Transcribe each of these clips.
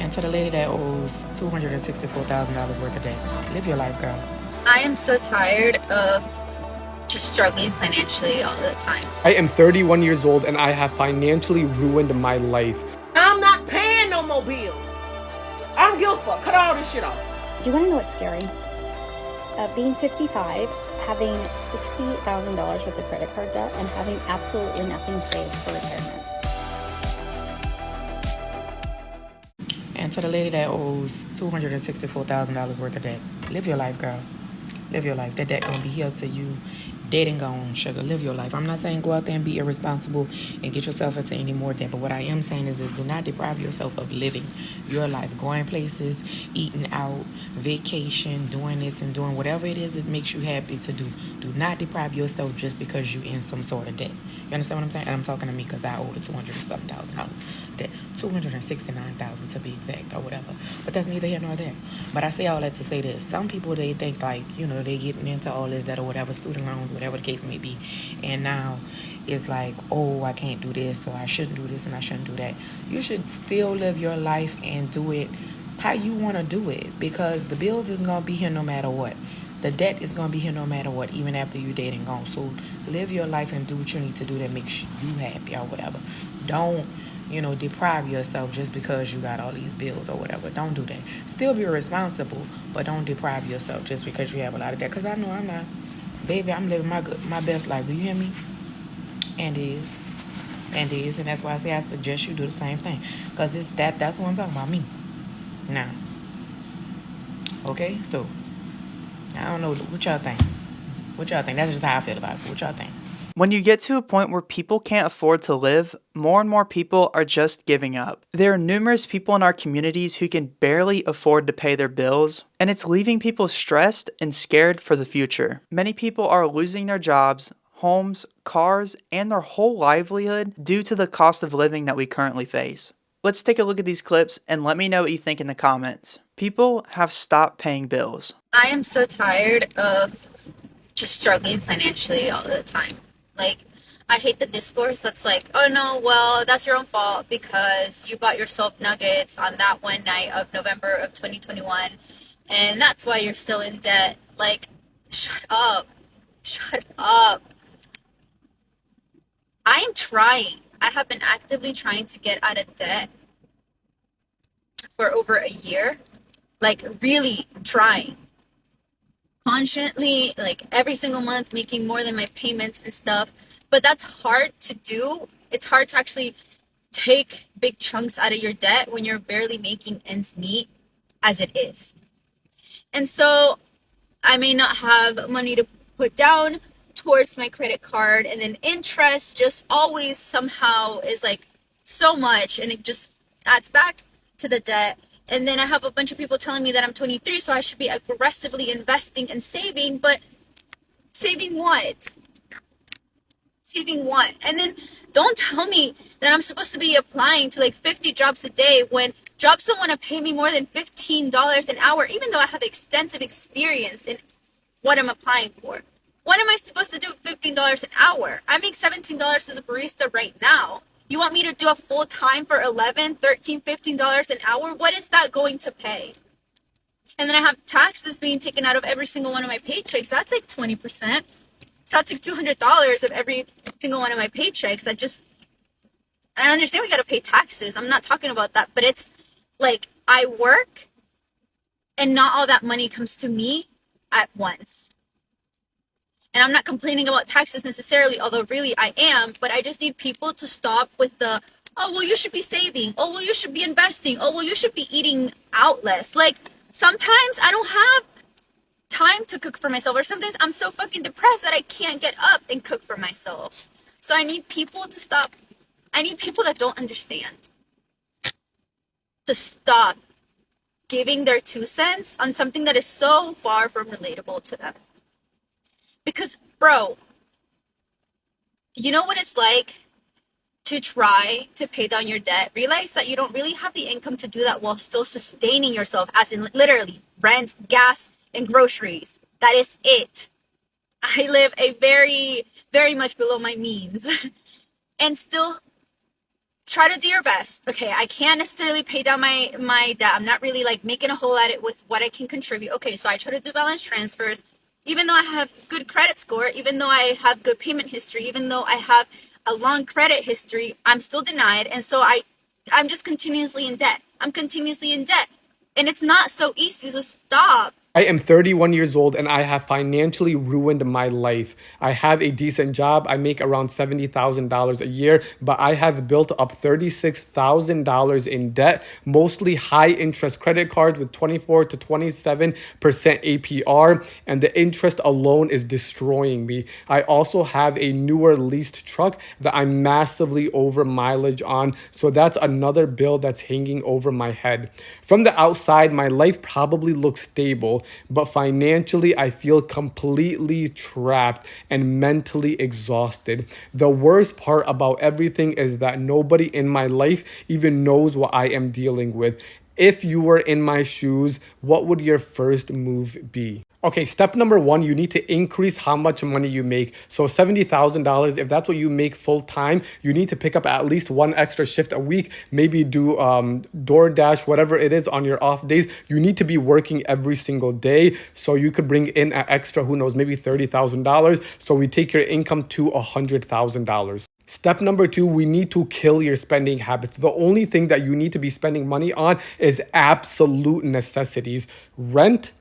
And to the lady that owes $264,000 worth of debt, live your life, girl. I am so tired of just struggling financially all the time. I am 31 years old and I have financially ruined my life. I'm not paying no more bills. I don't give a fuck. Cut all this shit off. Do you want to know what's scary? Being 55, having $60,000 worth of credit card debt, and having absolutely nothing saved for retirement. And to the lady that owes $264,000 worth of debt, live your life, girl. Live your life. That debt gonna be here to you, dead and gone, sugar. Live your life. I'm not saying go out there and be irresponsible and get yourself into any more debt. But what I am saying is this: do not deprive yourself of living your life, going places, eating out, vacation, doing this and doing whatever it is that makes you happy to do. Do not deprive yourself just because you're in some sort of debt. You understand what I'm saying? And I'm talking to me because I owe the $200,000 debt, $269,000 to be exact, or whatever. But that's neither here nor there. But I say all that to say this: some people, they think like, they getting into all this, that, or whatever, student loans, whatever the case may be, and now it's like, oh, I can't do this, or I shouldn't do this, and I shouldn't do that. You should still live your life and do it how you want to do it, because the bills is gonna be here no matter what. The debt is gonna be here no matter what, even after you're dead and gone. So live your life and do what you need to do that makes you happy or whatever. Don't deprive yourself just because you got all these bills or whatever. Don't do that. Still be responsible, but don't deprive yourself just because you have a lot of debt. Because I know I'm not. Baby, I'm living my best life. Do you hear me? And is. And that's why I say I suggest you do the same thing. Because that's what I'm talking about, me. Now. Okay? So, I don't know. What y'all think? That's just how I feel about it. What y'all think? When you get to a point where people can't afford to live, more and more people are just giving up. There are numerous people in our communities who can barely afford to pay their bills, and it's leaving people stressed and scared for the future. Many people are losing their jobs, homes, cars, and their whole livelihood due to the cost of living that we currently face. Let's take a look at these clips and let me know what you think in the comments. People have stopped paying bills. I am so tired of just struggling financially all the time. Like, I hate the discourse that's like, oh no, well, that's your own fault because you bought yourself nuggets on that one night of November of 2021, and that's why you're still in debt. Like, shut up. Shut up. I am trying. I have been actively trying to get out of debt for over a year. Like, really trying. Constantly, like every single month, making more than my payments and stuff. But that's hard to do. It's hard to actually take big chunks out of your debt when you're barely making ends meet as it is. And so I may not have money to put down towards my credit card, and then interest just always somehow is like so much, and it just adds back to the debt. And then I have a bunch of people telling me that I'm 23, so I should be aggressively investing and saving. But saving what? Saving what? And then don't tell me that I'm supposed to be applying to like 50 jobs a day when jobs don't want to pay me more than $15 an hour, even though I have extensive experience in what I'm applying for. What am I supposed to do with $15 an hour? I make $17 as a barista right now. You want me to do a full time for $11, $13, $15 an hour? What is that going to pay? And then I have taxes being taken out of every single one of my paychecks. That's like 20%. So that's like $200 of every single one of my paychecks. I understand we got to pay taxes. I'm not talking about that. But it's like I work and not all that money comes to me at once. And I'm not complaining about taxes necessarily, although really I am, but I just need people to stop with the, oh, well, you should be saving. Oh, well, you should be investing. Oh, well, you should be eating out less. Like, sometimes I don't have time to cook for myself, or sometimes I'm so fucking depressed that I can't get up and cook for myself. So I need people to stop. I need people that don't understand to stop giving their 2 cents on something that is so far from relatable to them. Because, bro, you know what it's like to try to pay down your debt? Realize that you don't really have the income to do that while still sustaining yourself, as in literally rent, gas, and groceries. That is it. I live a very, very much below my means and still try to do your best. Okay, I can't necessarily pay down my debt. I'm not really like making a hole at it with what I can contribute. Okay, so I try to do balance transfers, even though I have good credit score, even though I have good payment history, even though I have a long credit history, I'm still denied, and so I'm just continuously in debt. I'm continuously in debt, and it's not so easy. So stop. I am 31 years old and I have financially ruined my life. I have a decent job. I make around $70,000 a year, but I have built up $36,000 in debt, mostly high interest credit cards with 24 to 27% APR, and the interest alone is destroying me. I also have a newer leased truck that I'm massively over mileage on, so that's another bill that's hanging over my head. From the outside, my life probably looks stable, but financially, I feel completely trapped and mentally exhausted. The worst part about everything is that nobody in my life even knows what I am dealing with. If you were in my shoes, what would your first move be? Okay, step number one, you need to increase how much money you make. So $70,000, if that's what you make full time, you need to pick up at least one extra shift a week. Maybe do DoorDash, whatever it is on your off days. You need to be working every single day. So you could bring in an extra, who knows, maybe $30,000. So we take your income to $100,000. Step number two, we need to kill your spending habits. The only thing that you need to be spending money on is absolute necessities: rent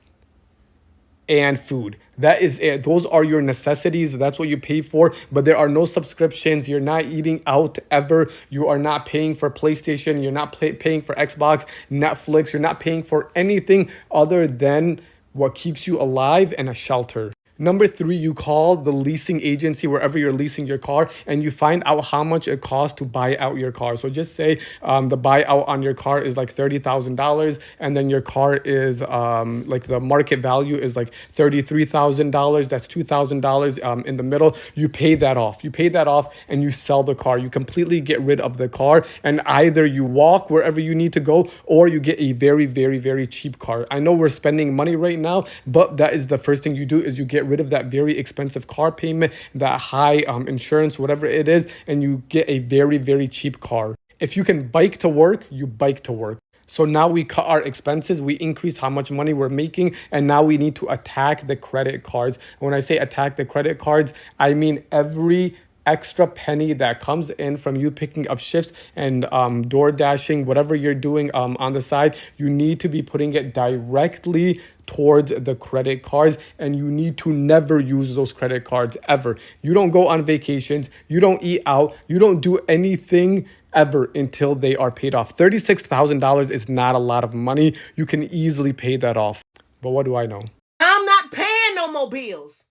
and food. That is it. Those are your necessities. That's what you pay for. But there are no subscriptions. You're not eating out ever. You are not paying for PlayStation. You're not paying for Xbox, Netflix. You're not paying for anything other than what keeps you alive and a shelter. Number three, you call the leasing agency wherever you're leasing your car and you find out how much it costs to buy out your car. So just say the buyout on your car is like $30,000 and then your car is like the market value is like $33,000. That's $2,000 in the middle. You pay that off. You pay that off and you sell the car. You completely get rid of the car and either you walk wherever you need to go or you get a very, very, very cheap car. I know we're spending money right now, but that is the first thing you do is you get rid of that very expensive car payment, that high insurance, whatever it is, and you get a very, very cheap car. If you can bike to work, you bike to work. So now we cut our expenses, we increase how much money we're making, and now we need to attack the credit cards. When I say attack the credit cards, I mean every extra penny that comes in from you picking up shifts and door dashing, whatever you're doing on the side, you need to be putting it directly towards the credit cards, and you need to never use those credit cards ever. You don't go on vacations, you don't eat out, you don't do anything ever until they are paid off. $36,000 is not a lot of money. You can easily pay that off. But what do I know? I'm not paying no more bills.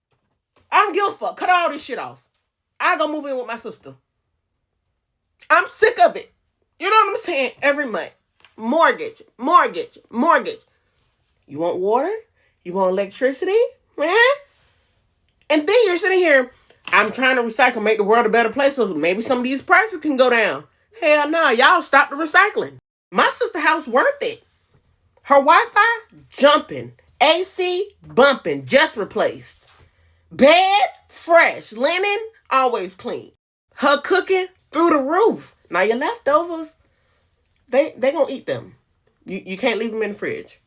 I don't give a fuck. Cut all this shit off. I go move in with my sister. I'm sick of it. You know what I'm saying? Every month. Mortgage, mortgage, mortgage. You want water? You want electricity? Man? And then you're sitting here, I'm trying to recycle, make the world a better place, so maybe some of these prices can go down. Hell no, y'all stop the recycling. My sister's house worth it. Her Wi-Fi, jumping. AC, bumping, just replaced. Bed, fresh. Linen, always clean. Her cooking, through the roof. Now your leftovers, they gonna eat them. You can't leave them in the fridge.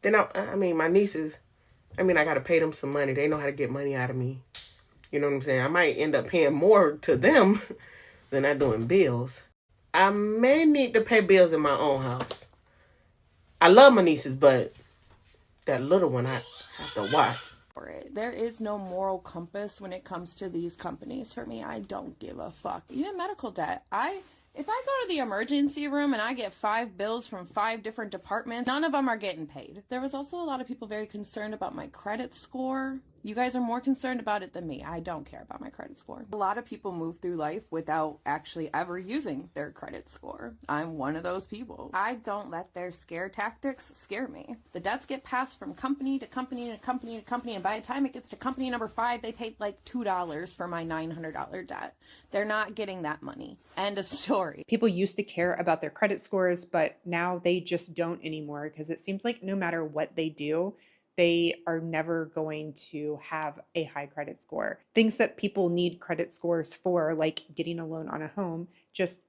Then my nieces, I gotta pay them some money. They know how to get money out of me. You know what I'm saying? I might end up paying more to them than I do in bills. I may need to pay bills in my own house. I love my nieces, but that little one I have to watch. There is no moral compass when it comes to these companies for me. I don't give a fuck. Even medical debt. If I go to the emergency room and I get 5 bills from 5 different departments, none of them are getting paid. There was also a lot of people very concerned about my credit score. You guys are more concerned about it than me. I don't care about my credit score. A lot of people move through life without actually ever using their credit score. I'm one of those people. I don't let their scare tactics scare me. The debts get passed from company to company to company to company, and by the time it gets to company number 5, they paid like $2 for my $900 debt. They're not getting that money. End of story. People used to care about their credit scores, but now they just don't anymore because it seems like no matter what they do, they are never going to have a high credit score. Things that people need credit scores for, like getting a loan on a home, just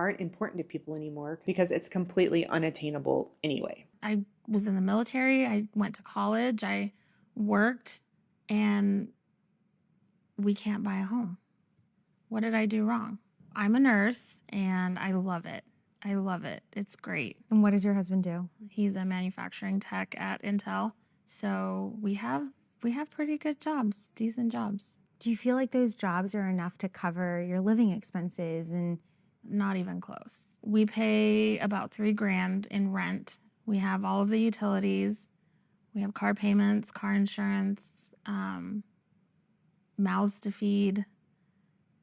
aren't important to people anymore because it's completely unattainable anyway. I was in the military. I went to college. I worked, and we can't buy a home. What did I do wrong? I'm a nurse, and I love it. I love it. It's great. And what does your husband do? He's a manufacturing tech at Intel. So we have pretty good jobs, decent jobs. Do you feel like those jobs are enough to cover your living expenses? And not even close. We pay about $3,000 in rent. We have all of the utilities. We have car payments, car insurance, mouths to feed,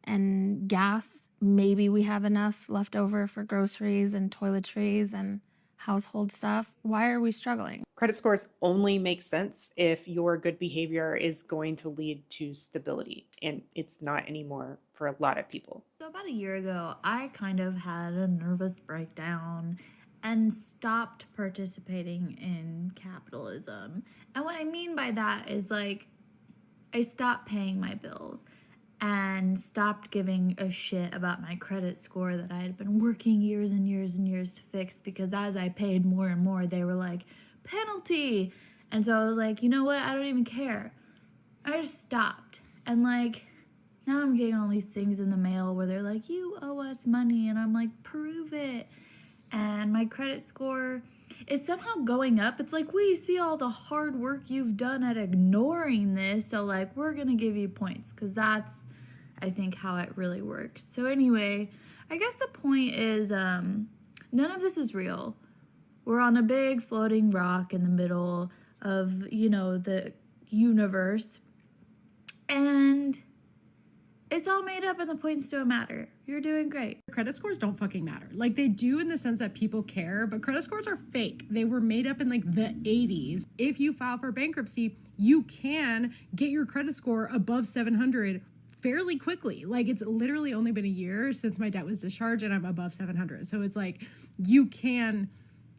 and gas. Maybe we have enough left over for groceries and toiletries and household stuff. Why are we struggling? Credit scores only make sense if your good behavior is going to lead to stability, and it's not anymore for a lot of people. So about a year ago, I kind of had a nervous breakdown and stopped participating in capitalism. And what I mean by that is like I stopped paying my bills and stopped giving a shit about my credit score that I had been working years and years and years to fix, because as I paid more and more, they were like, penalty. And so I was like, you know what? I don't even care. I just stopped. And like, now I'm getting all these things in the mail where they're like, you owe us money. And I'm like, prove it. And my credit score is somehow going up. It's like, we see all the hard work you've done at ignoring this. So like, we're going to give you points, because that's, I think, how it really works. So anyway, I guess the point is none of this is real. We're on a big floating rock in the middle of, you know, the universe. And it's all made up and the points don't matter. You're doing great. Credit scores don't fucking matter. Like, they do in the sense that people care, but credit scores are fake. They were made up in like the 80s. If you file for bankruptcy, you can get your credit score above 700 fairly quickly. Like, it's literally only been a year since my debt was discharged and I'm above 700. So it's like, you can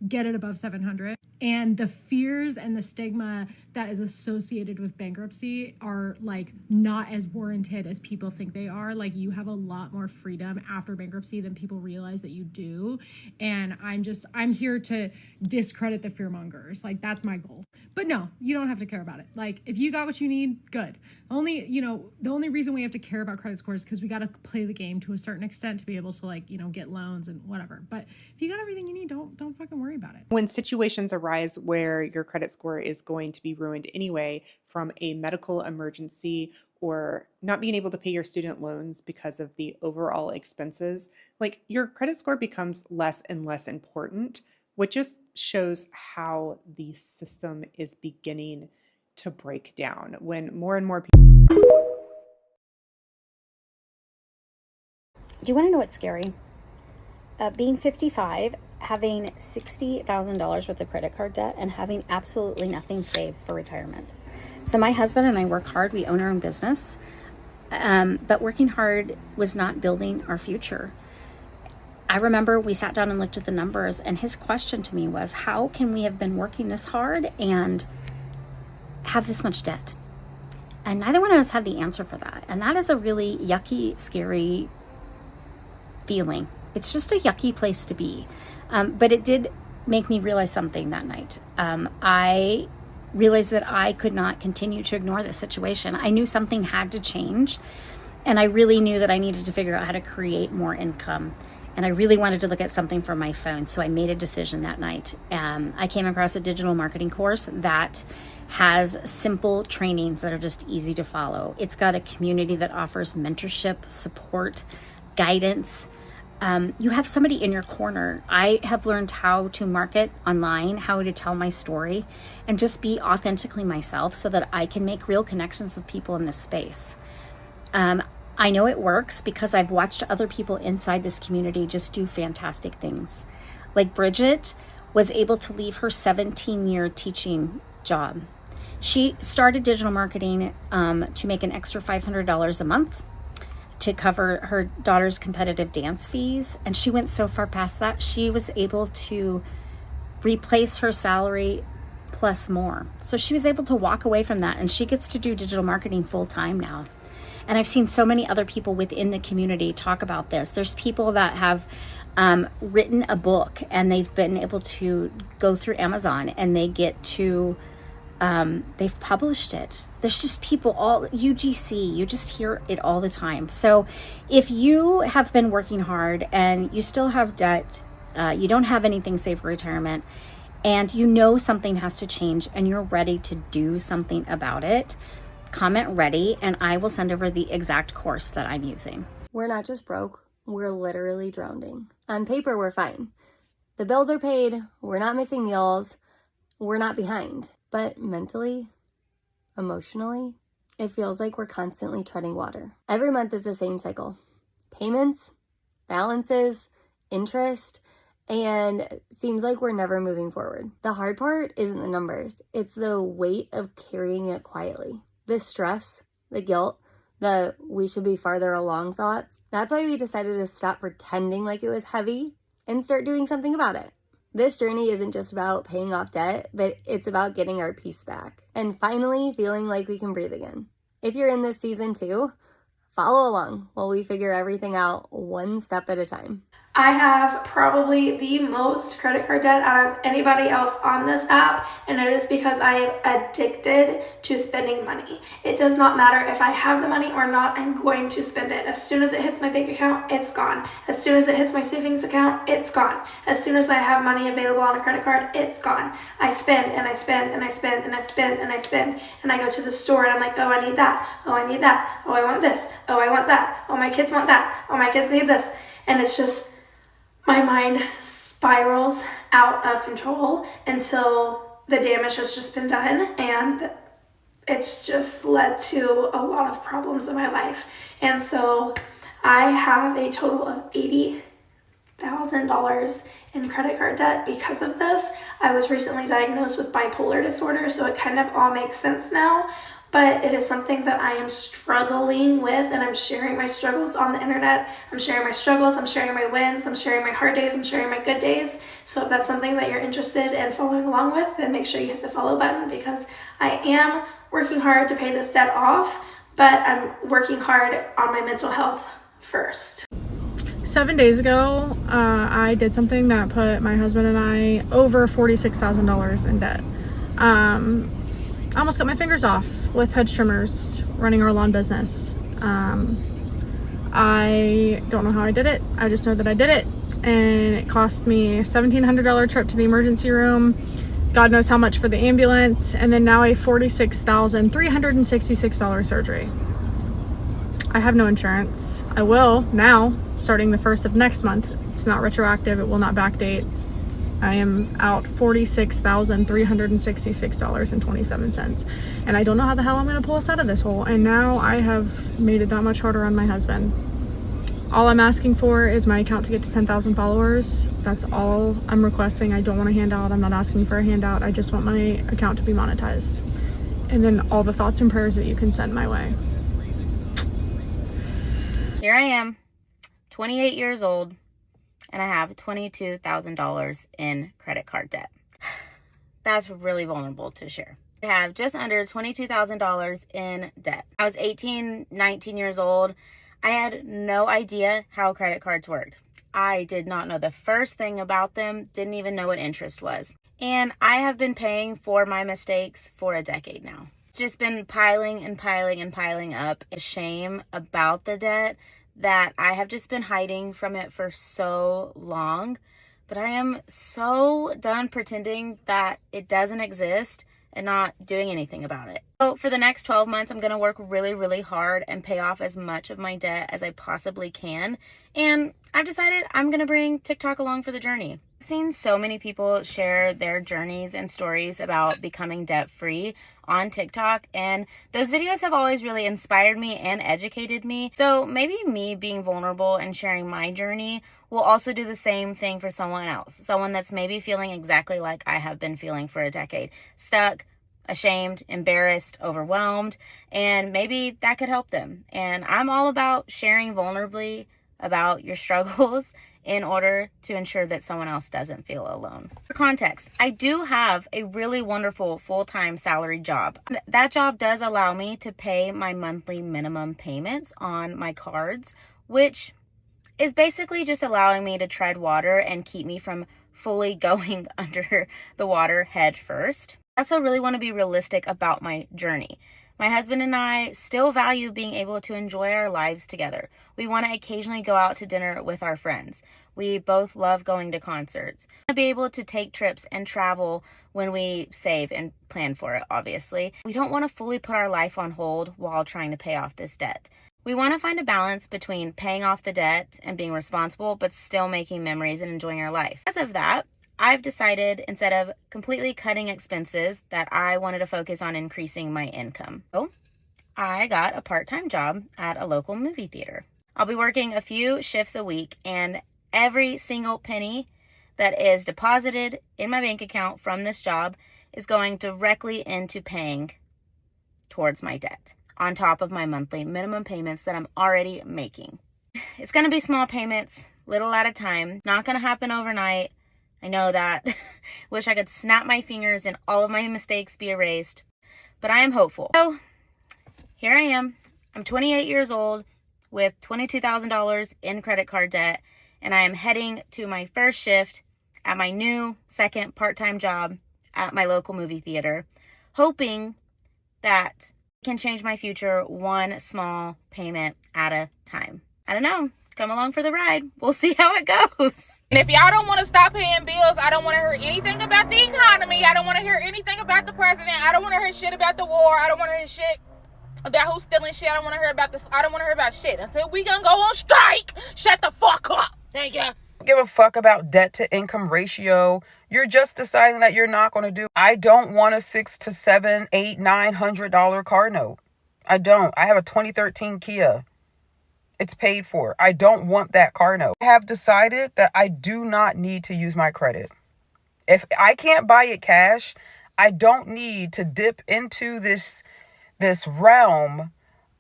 get it above 700. And the fears and the stigma that is associated with bankruptcy are like not as warranted as people think they are. Like, you have a lot more freedom after bankruptcy than people realize that you do. And I'm here to discredit the fearmongers. Like, that's my goal. But no, you don't have to care about it. Like, if you got what you need, good. The only reason we have to care about credit scores is because we got to play the game to a certain extent to be able to, like, get loans and whatever. But if you got everything you need, don't fucking worry about it. When situations arise where your credit score is going to be ruined anyway from a medical emergency or not being able to pay your student loans because of the overall expenses, like, your credit score becomes less and less important, which just shows how the system is beginning to break down when more and more people. Do you want to know what's scary? Being 55, having $60,000 worth of credit card debt, and having absolutely nothing saved for retirement. So my husband and I work hard. We own our own business. But working hard was not building our future. I remember we sat down and looked at the numbers, and his question to me was, how can we have been working this hard and have this much debt? And neither one of us had the answer for that. And that is a really yucky, scary feeling. It's just a yucky place to be. But it did make me realize something that night. I realized that I could not continue to ignore this situation. I knew something had to change, and I really knew that I needed to figure out how to create more income. And I really wanted to look at something from my phone, so I made a decision that night. I came across a digital marketing course that has simple trainings that are just easy to follow. It's got a community that offers mentorship, support, guidance. You have somebody in your corner. I have learned how to market online, how to tell my story, and just be authentically myself so that I can make real connections with people in this space. I know it works because I've watched other people inside this community just do fantastic things. Like Bridget was able to leave her 17-year teaching job. She started digital marketing to make an extra $500 a month to cover her daughter's competitive dance fees. And she went so far past that, she was able to replace her salary plus more. So she was able to walk away from that, and she gets to do digital marketing full time now. And I've seen so many other people within the community talk about this. There's people that have written a book, and they've been able to go through Amazon, and they get to, they've published it. There's just people, all UGC, you just hear it all the time. So if you have been working hard and you still have debt, you don't have anything saved for retirement, and you know something has to change and you're ready to do something about it, comment ready, and I will send over the exact course that I'm using. We're not just broke, we're literally drowning. On paper, we're fine. The bills are paid, we're not missing meals, we're not behind. But mentally, emotionally, it feels like we're constantly treading water. Every month is the same cycle. Payments, balances, interest, and seems like we're never moving forward. The hard part isn't the numbers, it's the weight of carrying it quietly. The stress, the guilt, the we should be farther along thoughts. That's why we decided to stop pretending like it was heavy and start doing something about it. This journey isn't just about paying off debt, but it's about getting our peace back and finally feeling like we can breathe again. If you're in this season too, follow along while we figure everything out one step at a time. I have probably the most credit card debt out of anybody else on this app, and it is because I am addicted to spending money. It does not matter if I have the money or not, I'm going to spend it. As soon as it hits my bank account, it's gone. As soon as it hits my savings account, it's gone. As soon as I have money available on a credit card, it's gone. I spend and I spend and I spend and I spend and I spend, and I go to the store and I'm like, oh, I need that. Oh, I need that. Oh, I want this. Oh, I want that. Oh, my kids want that. Oh, my kids need this. And it's just, my mind spirals out of control until the damage has just been done, and it's just led to a lot of problems in my life. And so I have a total of $80,000 in credit card debt because of this. I was recently diagnosed with bipolar disorder, so it kind of all makes sense now. But it is something that I am struggling with, and I'm sharing my struggles on the internet. I'm sharing my struggles, I'm sharing my wins, I'm sharing my hard days, I'm sharing my good days. So if that's something that you're interested in following along with, then make sure you hit the follow button, because I am working hard to pay this debt off, but I'm working hard on my mental health first. 7 days ago, I did something that put my husband and I over $46,000 in debt. I almost got my fingers off with hedge trimmers running our lawn business. I don't know how I did it. I just know that I did it, and it cost me a $1,700 trip to the emergency room, God knows how much for the ambulance, and then now a $46,366 surgery. I have no insurance. I will now, starting the 1st of next month. It's not retroactive, it will not backdate. I am out $46,366.27, and I don't know how the hell I'm going to pull us out of this hole, and now I have made it that much harder on my husband. All I'm asking for is my account to get to 10,000 followers. That's all I'm requesting. I don't want a handout. I'm not asking for a handout. I just want my account to be monetized. And then all the thoughts and prayers that you can send my way. Here I am, 28 years old, and I have $22,000 in credit card debt. That's really vulnerable to share. I have just under $22,000 in debt. I was 18, 19 years old. I had no idea how credit cards worked. I did not know the first thing about them, didn't even know what interest was. And I have been paying for my mistakes for a decade now. Just been piling and piling and piling up shame about the debt that I have just been hiding from it for so long. But I am so done pretending that it doesn't exist and not doing anything about it. So for the next 12 months, I'm going to work really, really hard and pay off as much of my debt as I possibly can. And I've decided I'm going to bring TikTok along for the journey. I've seen so many people share their journeys and stories about becoming debt-free on TikTok, and those videos have always really inspired me and educated me. So maybe me being vulnerable and sharing my journey will also do the same thing for someone else. Someone that's maybe feeling exactly like I have been feeling for a decade. Stuck, ashamed, embarrassed, overwhelmed, and maybe that could help them. And I'm all about sharing vulnerably about your struggles in order to ensure that someone else doesn't feel alone. For context, I do have a really wonderful full-time salary job. That job does allow me to pay my monthly minimum payments on my cards, which is basically just allowing me to tread water and keep me from fully going under the water head first. I also really want to be realistic about my journey. My husband and I still value being able to enjoy our lives together. We want to occasionally go out to dinner with our friends. We both love going to concerts. We want to be able to take trips and travel when we save and plan for it, obviously. We don't want to fully put our life on hold while trying to pay off this debt. We want to find a balance between paying off the debt and being responsible, but still making memories and enjoying our life. Because of that, I've decided, instead of completely cutting expenses, that I wanted to focus on increasing my income. So I got a part-time job at a local movie theater. I'll be working a few shifts a week, and every single penny that is deposited in my bank account from this job is going directly into paying towards my debt, on top of my monthly minimum payments that I'm already making. It's going to be small payments, little at a time. Not going to happen overnight. I know that. Wish I could snap my fingers and all of my mistakes be erased, but I am hopeful. So here I am. I'm 28 years old with $22,000 in credit card debt, and I am heading to my first shift at my new second part-time job at my local movie theater, hoping that I can change my future one small payment at a time. I don't know. Come along for the ride. We'll see how it goes. And if y'all don't want to stop paying bills, I don't want to hear anything about the economy. I don't want to hear anything about the president. I don't want to hear shit about the war. I don't want to hear shit about who's stealing shit. I don't want to hear about this. I don't want to hear about shit. Until we gonna go on strike, shut the fuck up. Thank you. Give a fuck about debt to income ratio. You're just deciding that you're not going to do. I don't want a $600 to $700, $800, $900 car note. I don't. I have a 2013 Kia. It's paid for. I don't want that car note. I have decided that I do not need to use my credit. If I can't buy it cash, I don't need to dip into this realm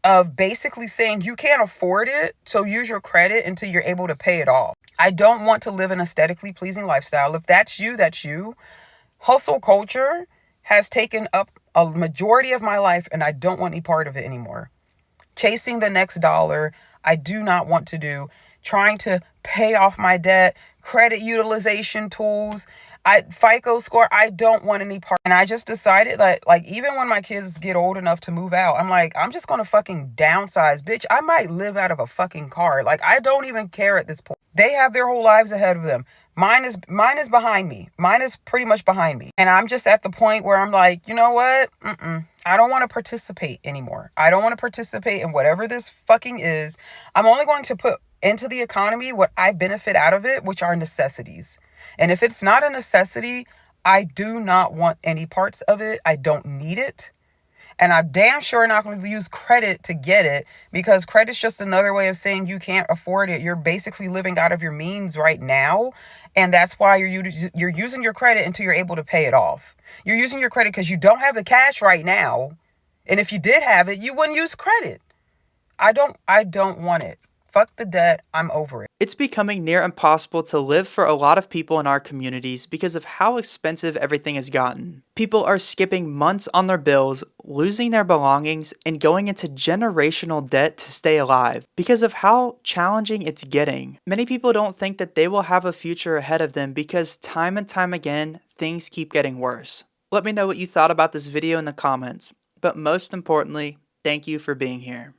of basically saying you can't afford it, so use your credit until you're able to pay it off. I don't want to live an aesthetically pleasing lifestyle. If that's you, that's you. Hustle culture has taken up a majority of my life, and I don't want any part of it anymore. Chasing the next dollar, I do not want to do. Trying to pay off my debt, credit utilization tools, FICO score, I don't want any part. And I just decided that, like, even when my kids get old enough to move out, I'm like, I'm just going to fucking downsize. Bitch, I might live out of a fucking car. Like, I don't even care at this point. They have their whole lives ahead of them. Mine is behind me. Mine is pretty much behind me. And I'm just at the point where I'm like, you know what? I don't want to participate anymore. I don't want to participate in whatever this fucking is. I'm only going to put into the economy what I benefit out of it, which are necessities. And if it's not a necessity, I do not want any parts of it. I don't need it. And I'm damn sure not going to use credit to get it, because credit's just another way of saying you can't afford it. You're basically living out of your means right now. And that's why you're using your credit until you're able to pay it off. You're using your credit because you don't have the cash right now. And if you did have it, you wouldn't use credit. I don't want it. Fuck the debt. I'm over it. It's becoming near impossible to live for a lot of people in our communities because of how expensive everything has gotten. People are skipping months on their bills, losing their belongings, and going into generational debt to stay alive because of how challenging it's getting. Many people don't think that they will have a future ahead of them because time and time again, things keep getting worse. Let me know what you thought about this video in the comments. But most importantly, thank you for being here.